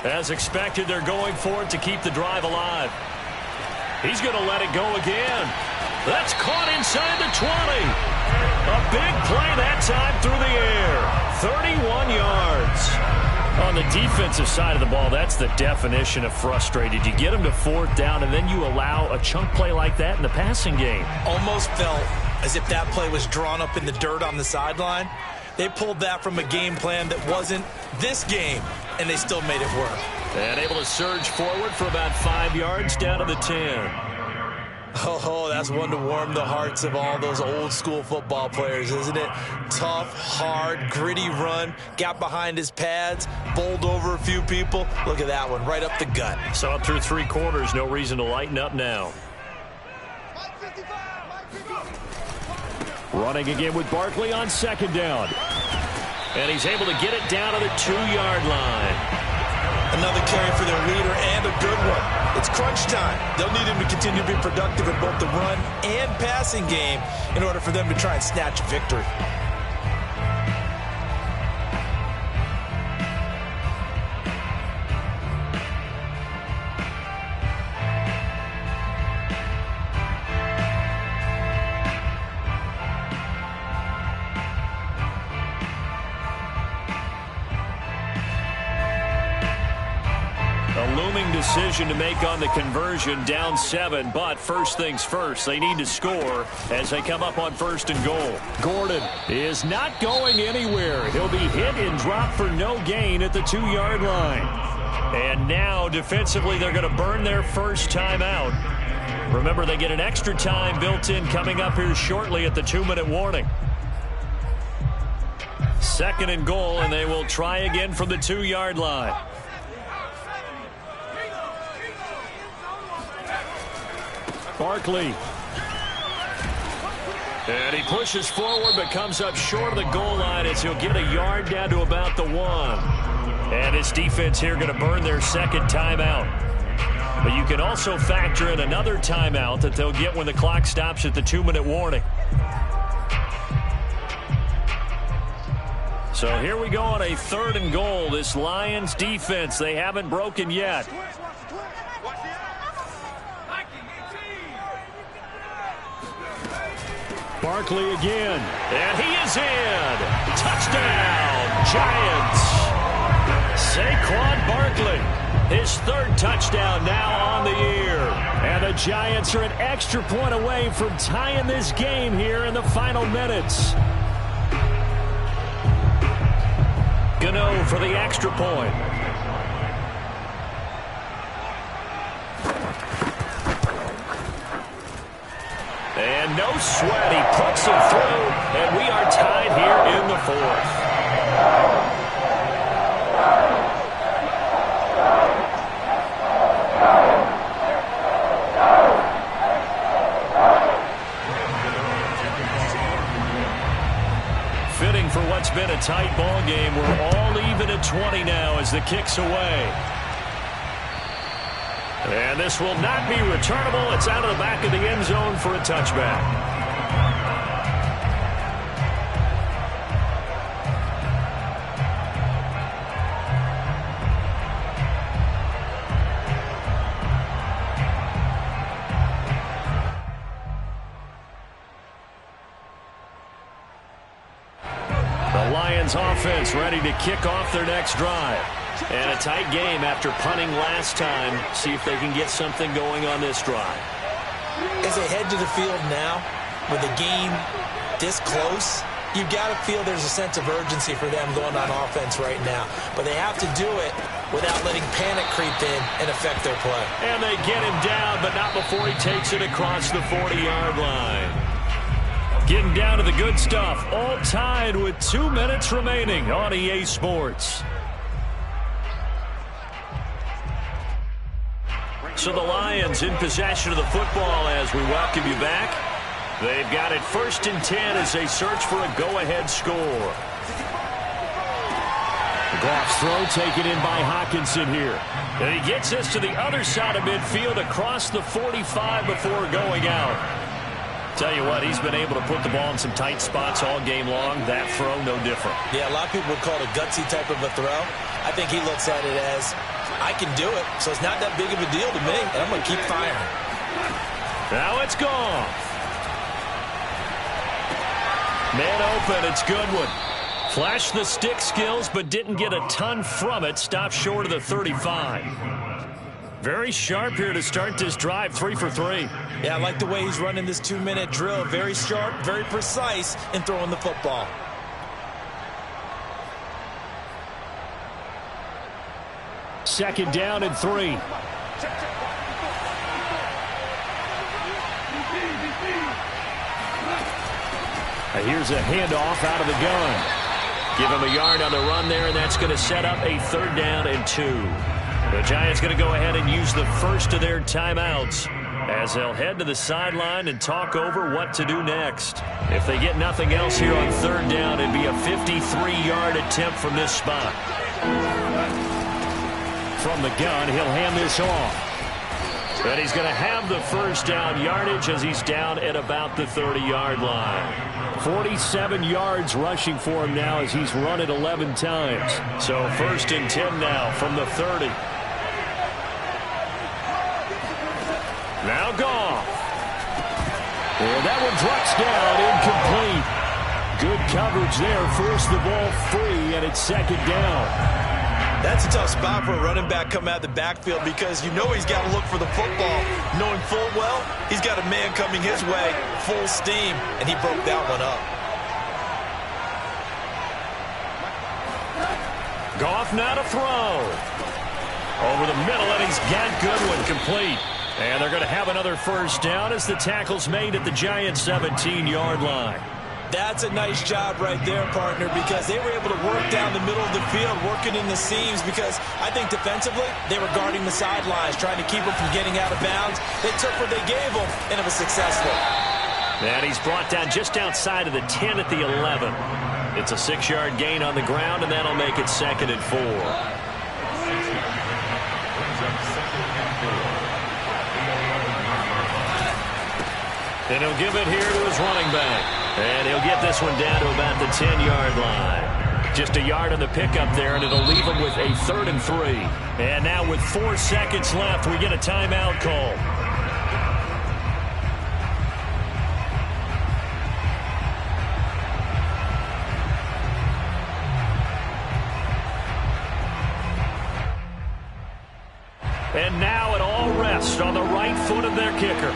As expected, they're going for it to keep the drive alive. He's going to let it go again. That's caught inside the 20. A big play that time through the air. 31 yards. On the defensive side of the ball, that's the definition of frustrated. You get them to 4th down, and then you allow a chunk play like that in the passing game. Almost felt as if that play was drawn up in the dirt on the sideline. They pulled that from a game plan that wasn't this game, and they still made it work. And able to surge forward for about 5 yards down to the 10. Oh, that's one to warm the hearts of all those old school football players, isn't it? Tough, hard, gritty run, got behind his pads, bowled over a few people. Look at that one, right up the gut. So up through 3 quarters, no reason to lighten up now. Running again with Barkley on 2nd down. And he's able to get it down to the 2-yard line. Another carry for their leader and a good one. It's crunch time. They'll need him to continue to be productive in both the run and passing game in order for them to try and snatch a victory. looming decision to make on the conversion, down 7. But first things first, they need to score as they come up on 1st and goal. Gordon is not going anywhere. He'll be hit and dropped for no gain at the 2-yard line. And now, defensively, they're going to burn their first timeout. Remember, they get an extra time built in coming up here shortly at the 2-minute warning. 2nd and goal, and they will try again from the 2-yard line. Barkley. And he pushes forward but comes up short of the goal line as he'll get a yard down to about the 1. And his defense here going to burn their 2nd timeout. But you can also factor in another timeout that they'll get when the clock stops at the 2-minute warning. So here we go on a 3rd and goal. This Lions defense, they haven't broken yet. Barkley again. And he is in. Touchdown, Giants. Saquon Barkley, his 3rd touchdown now on the year. And the Giants are an extra point away from tying this game here in the final minutes. Gano for the extra point. And no sweat, he puts it through, and we are tied here in the 4th. Fitting for what's been a tight ball game. We're all even at 20 now as the kick's away. And this will not be returnable. It's out of the back of the end zone for a touchback. The Lions offense ready to kick off their next drive. And a tight game after punting last time. See if they can get something going on this drive. As they head to the field now, with the game this close, you've got to feel there's a sense of urgency for them going on offense right now. But they have to do it without letting panic creep in and affect their play. And they get him down, but not before he takes it across the 40-yard line. Getting down to the good stuff, all tied with 2 minutes remaining on EA Sports. So the Lions in possession of the football as we welcome you back. They've got it 1st and 10 as they search for a go-ahead score. Goff's throw taken in by Hockenson here. And he gets us to the other side of midfield across the 45 before going out. Tell you what, he's been able to put the ball in some tight spots all game long. That throw, no different. Yeah, a lot of people would call it a gutsy type of a throw. I think he looks at it as, I can do it, so it's not that big of a deal to me, and I'm going to keep firing. Now it's gone. Man open, it's Goodwin. Flashed the stick skills, but didn't get a ton from it. Stopped short of the 35. Very sharp here to start this drive, 3 for 3. Yeah, I like the way he's running this 2-minute drill. Very sharp, very precise in throwing the football. Second down and 3. Here's a handoff out of the gun. Give him a yard on the run there, and that's going to set up a 3rd down and 2. The Giants going to go ahead and use the first of their timeouts as they'll head to the sideline and talk over what to do next. If they get nothing else here on 3rd down, it'd be a 53-yard attempt from this spot. From the gun, he'll hand this off. And he's going to have the 1st down yardage as he's down at about the 30-yard line. 47 yards rushing for him now as he's run it 11 times. So 1st and 10 now from the 30. Now Goff. And that one drops down, incomplete. Good coverage there, forced the ball free, and it's 2nd down. That's a tough spot for a running back coming out of the backfield because you know he's got to look for the football, knowing full well he's got a man coming his way, full steam, and he broke that one up. Goff now to throw. Over the middle, and he's got Goodwin complete. And they're going to have another first down as the tackle's made at the Giants' 17-yard line. That's a nice job right there, partner, because they were able to work down the middle of the field, working in the seams, because I think defensively they were guarding the sidelines, trying to keep them from getting out of bounds. They took what they gave them, and it was successful. And he's brought down just outside of the 10 at the 11. It's a 6-yard gain on the ground, and that'll make it 2nd and 4. And he'll give it here to his running back. And he'll get this one down to about the 10-yard line. Just a yard on the pickup there, and it'll leave him with a 3rd and 3. And now with 4 seconds left, we get a timeout call. And now it all rests on the right foot of their kicker.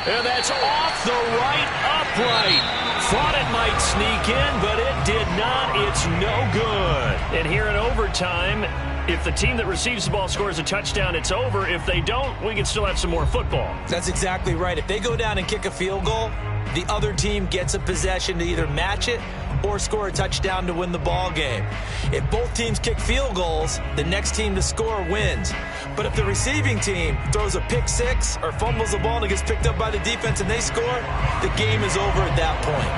And that's off the right upright. Thought it might sneak in, but it did not. It's no good. And here in overtime, if the team that receives the ball scores a touchdown, it's over. If they don't, we can still have some more football. That's exactly right. If they go down and kick a field goal, the other team gets a possession to either match it or score a touchdown to win the ball game. If both teams kick field goals, the next team to score wins. But if the receiving team throws a pick six or fumbles the ball and it gets picked up by the defense and they score, the game is over at that point.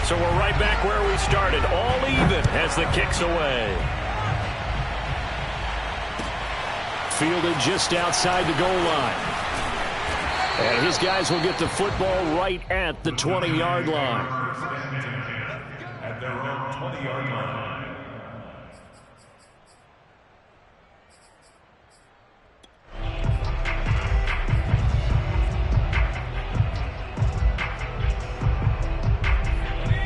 So we're right back where we started, all even as the kick's away. Fielded just outside the goal line. And his guys will get the football right at the 20-yard line. At their own 20-yard line.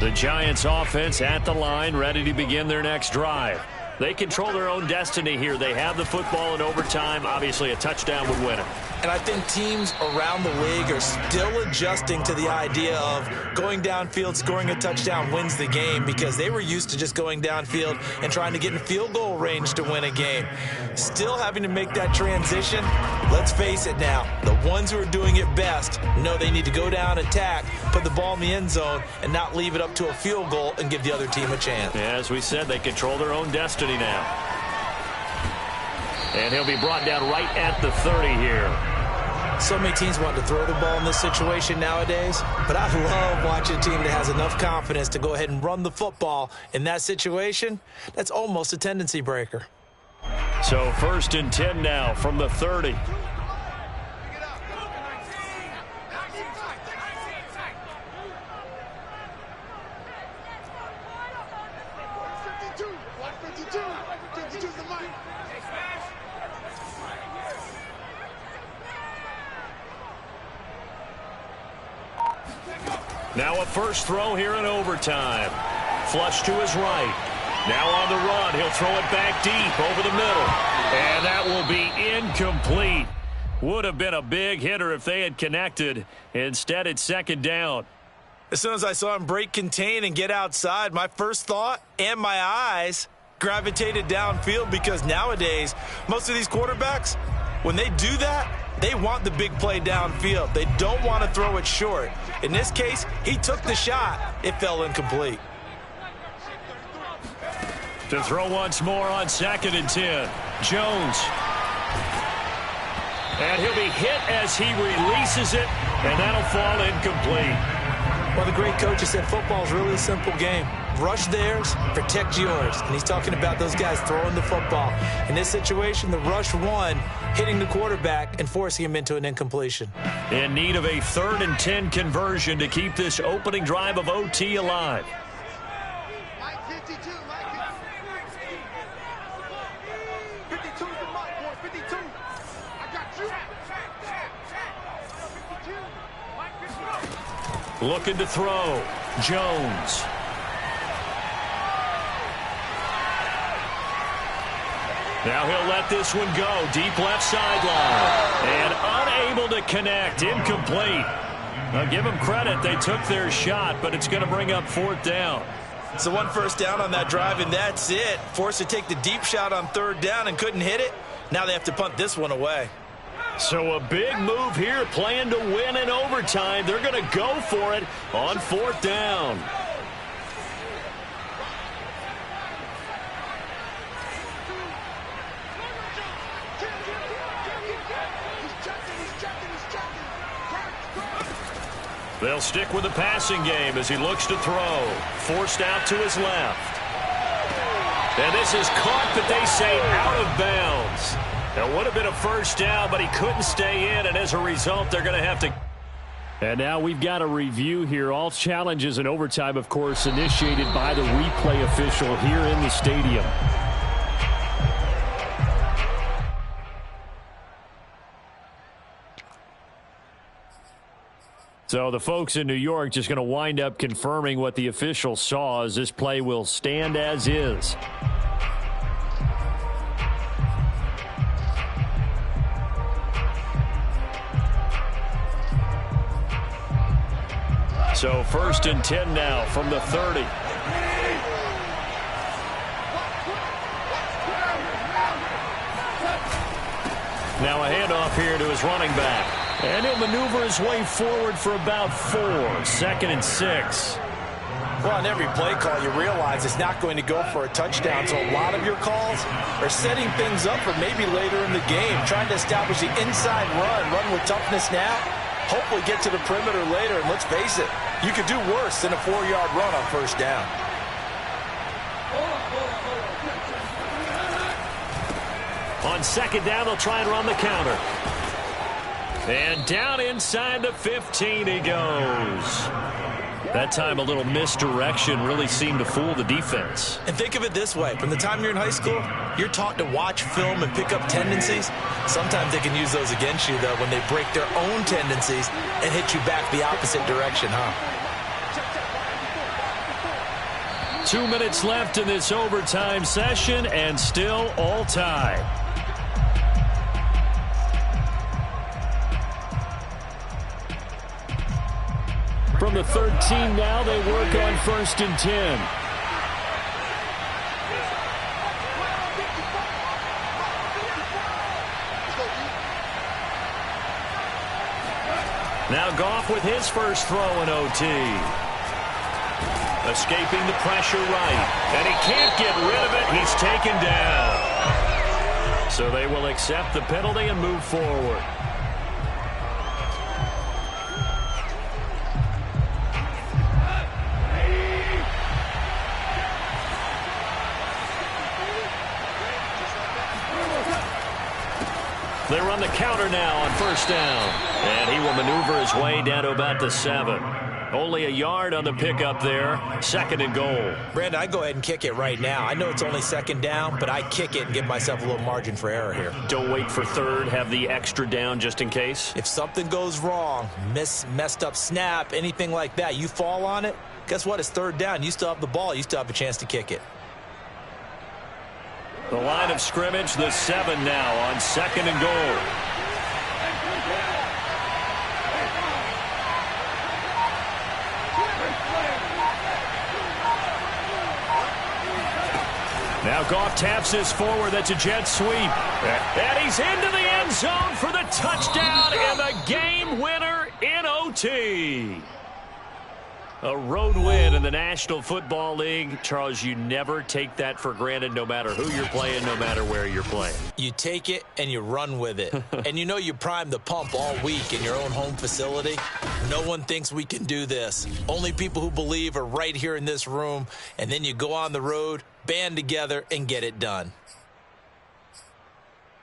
The Giants offense at the line, ready to begin their next drive. They control their own destiny here. They have the football in overtime. Obviously, a touchdown would win it. And I think teams around the league are still adjusting to the idea of going downfield, scoring a touchdown wins the game, because they were used to just going downfield and trying to get in field goal range to win a game. Still having to make that transition. Let's face it now, the ones who are doing it best know they need to go down, attack, put the ball in the end zone, and not leave it up to a field goal and give the other team a chance. As we said, they control their own destiny now. And he'll be brought down right at the 30 here. So many teams want to throw the ball in this situation nowadays, but I love watching a team that has enough confidence to go ahead and run the football. In that situation, that's almost a tendency breaker. So 1st and 10 now from the 30. Now a first throw here in overtime. Flush to his right. Now on the run, he'll throw it back deep over the middle. And that will be incomplete. Would have been a big hitter if they had connected. Instead, it's 2nd down. As soon as I saw him break contain and get outside, my first thought and my eyes gravitated downfield, because nowadays, most of these quarterbacks, when they do that, they want the big play downfield. They don't want to throw it short. In this case, he took the shot. It fell incomplete. To throw once more on 2nd and 10. Jones. And he'll be hit as he releases it, and that'll fall incomplete. Well, the great coach has said football's really a simple game. Rush theirs, protect yours. And he's talking about those guys throwing the football. In this situation, the rush won, hitting the quarterback and forcing him into an incompletion. In need of a 3rd and 10 conversion to keep this opening drive of OT alive. Looking to throw. Jones. Now he'll let this one go. Deep left sideline. And unable to connect. Incomplete. Now give them credit. They took their shot, but it's going to bring up 4th down. So 1 first down on that drive, and that's it. Forced to take the deep shot on 3rd down and couldn't hit it. Now they have to punt this one away. So a big move here, playing to win in overtime. They're going to go for it on 4th down. They'll stick with the passing game as he looks to throw. Forced out to his left. And this is caught, but they say out of bounds. It would have been a first down, but he couldn't stay in, and as a result, they're going to have to. And now we've got a review here. All challenges in overtime, of course, initiated by the replay official here in the stadium. So the folks in New York just going to wind up confirming what the official saw, as this play will stand as is. So 1st and 10 now from the 30. Now a handoff here to his running back. And he'll maneuver his way forward for about 4. 2nd and 6. Well, on every play call, you realize it's not going to go for a touchdown. So a lot of your calls are setting things up for maybe later in the game, trying to establish the inside run with toughness now, hopefully get to the perimeter later. And let's face it, you could do worse than a 4-yard run on 1st down. On 2nd down, they'll try and run the counter. And down inside the 15 he goes. That time a little misdirection really seemed to fool the defense. And think of it this way. From the time you're in high school, you're taught to watch film and pick up tendencies. Sometimes they can use those against you, though, when they break their own tendencies and hit you back the opposite direction, huh? 2 minutes left in this overtime session, and still all tied. From the 13 now, they work on 1st and 10. Now Goff with his first throw in OT. Escaping the pressure right. And he can't get rid of it. He's taken down. So they will accept the penalty and move forward. They run the counter now on 1st down. And he will maneuver his way down to about the 7. Only a yard on the pickup there. 2nd and goal. Brandon, I go ahead and kick it right now. I know it's only 2nd down, but I kick it and give myself a little margin for error here. Don't wait for 3rd. Have the extra down just in case. If something goes wrong, messed up snap, anything like that, you fall on it, guess what? It's 3rd down. You still have the ball. You still have a chance to kick it. The line of scrimmage, the 7 now on 2nd and goal. Now Goff taps this forward. That's a jet sweep. And he's into the end zone for the touchdown and the game winner in OT. A road win in the National Football League. Charles, you never take that for granted, no matter who you're playing, no matter where you're playing. You take it and you run with it. And you know you primed the pump all week in your own home facility. No one thinks we can do this. Only people who believe are right here in this room. And then you go on the road, band together, and get it done.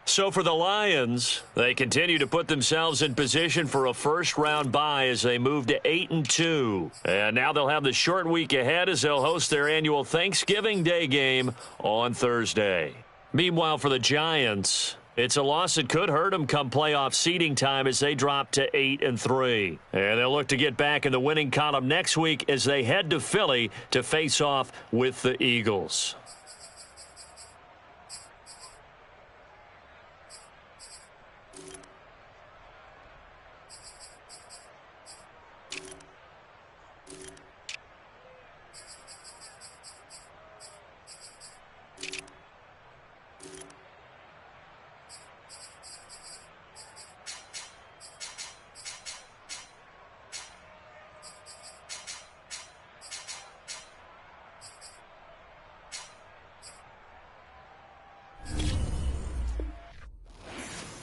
So for the Lions, they continue to put themselves in position for a first-round bye as they move to 8-2. And now they'll have the short week ahead as they'll host their annual Thanksgiving Day game on Thursday. Meanwhile, for the Giants, It's a loss that could hurt them come playoff seeding time as they drop to 8-3. And they'll look to get back in the winning column next week as they head to Philly to face off with the Eagles.